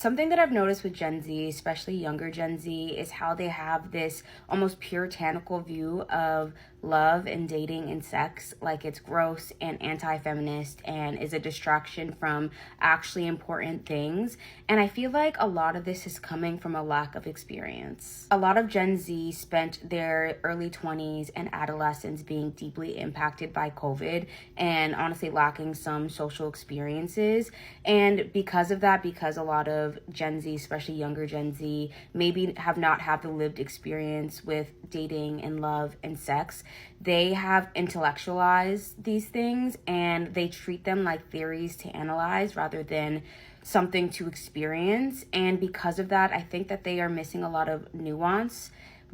Something that I've noticed with Gen Z, especially younger Gen Z, is how they have this almost puritanical view of love and dating and sex, like it's gross and anti-feminist and is a distraction from actually important things. And I feel like a lot of this is coming from a lack of experience. A lot of Gen Z spent their early 20s and adolescence being deeply impacted by COVID and honestly lacking some social experiences. And because of that, because a lot of Gen Z, especially younger Gen Z, maybe have not had the lived experience with dating and love and sex, they have intellectualized these things and they treat them like theories to analyze rather than something to experience. And because of that, I think that they are missing a lot of nuance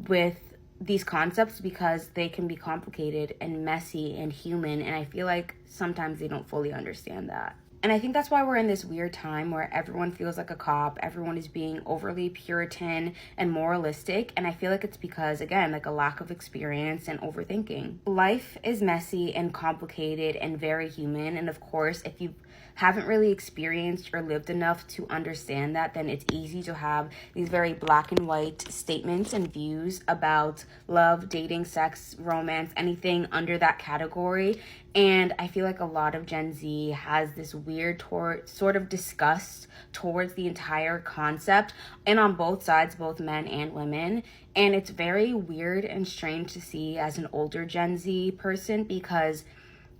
with these concepts because they can be complicated and messy and human. And I feel like sometimes they don't fully understand that. And I think that's why we're in this weird time where everyone feels like a cop, everyone is being overly Puritan and moralistic. And I feel like it's because, again, like a lack of experience and overthinking. Life is messy and complicated and very human. And of course, if you haven't really experienced or lived enough to understand that, then it's easy to have these very black and white statements and views about love, dating, sex, romance, anything under that category. And I feel like a lot of Gen Z has this weird sort of disgust towards the entire concept, and on both sides, both men and women. And it's very weird and strange to see as an older Gen Z person, because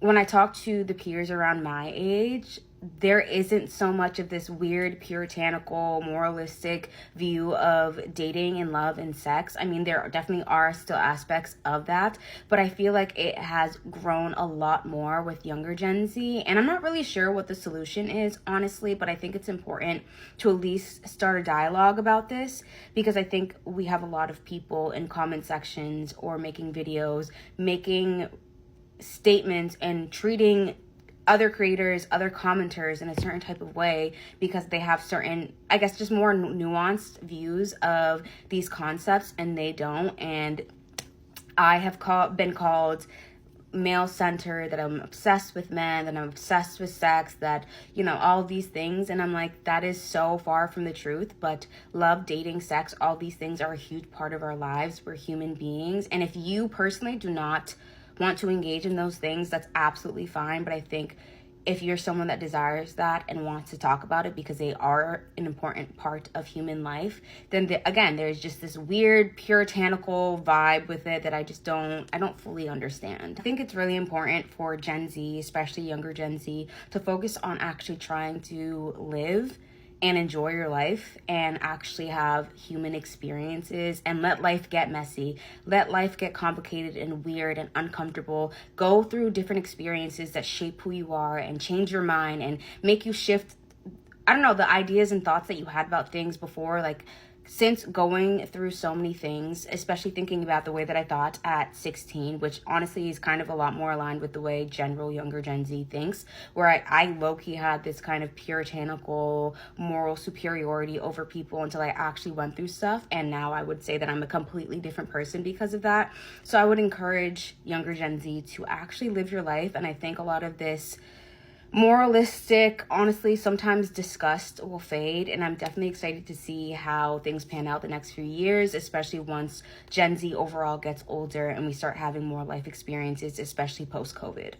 when I talk to the peers around my age, there isn't so much of this weird puritanical moralistic view of dating and love and sex. I mean, there definitely are still aspects of that, but I feel like it has grown a lot more with younger Gen Z. And I'm not really sure what the solution is, honestly, but I think it's important to at least start a dialogue about this, because I think we have a lot of people in comment sections or making videos, making statements and treating other creators, other commenters in a certain type of way because they have certain, I guess, just more nuanced views of these concepts and they don't. And I have been called male-centered, that I'm obsessed with men, that I'm obsessed with sex, that, you know, all these things. And I'm like, that is so far from the truth. But love, dating, sex, all these things are a huge part of our lives. We're human beings. And if you personally do not want to engage in those things, that's absolutely fine. But I think if you're someone that desires that and wants to talk about it because they are an important part of human life, then again, there's just this weird puritanical vibe with it that I don't fully understand. I think it's really important for Gen Z, especially younger Gen Z, to focus on actually trying to live and enjoy your life and actually have human experiences and let life get messy, let life get complicated and weird and uncomfortable. Go through different experiences that shape who you are and change your mind and make you shift, I don't know, the ideas and thoughts that you had about things before. Like, since going through so many things, especially thinking about the way that I thought at 16, which honestly is kind of a lot more aligned with the way general younger Gen Z thinks, where I low-key had this kind of puritanical moral superiority over people until I actually went through stuff. And now I would say that I'm a completely different person because of that. So I would encourage younger Gen Z to actually live your life. And I think a lot of this moralistic, honestly, sometimes disgust will fade. And I'm definitely excited to see how things pan out the next few years, especially once Gen Z overall gets older and we start having more life experiences, especially post-COVID.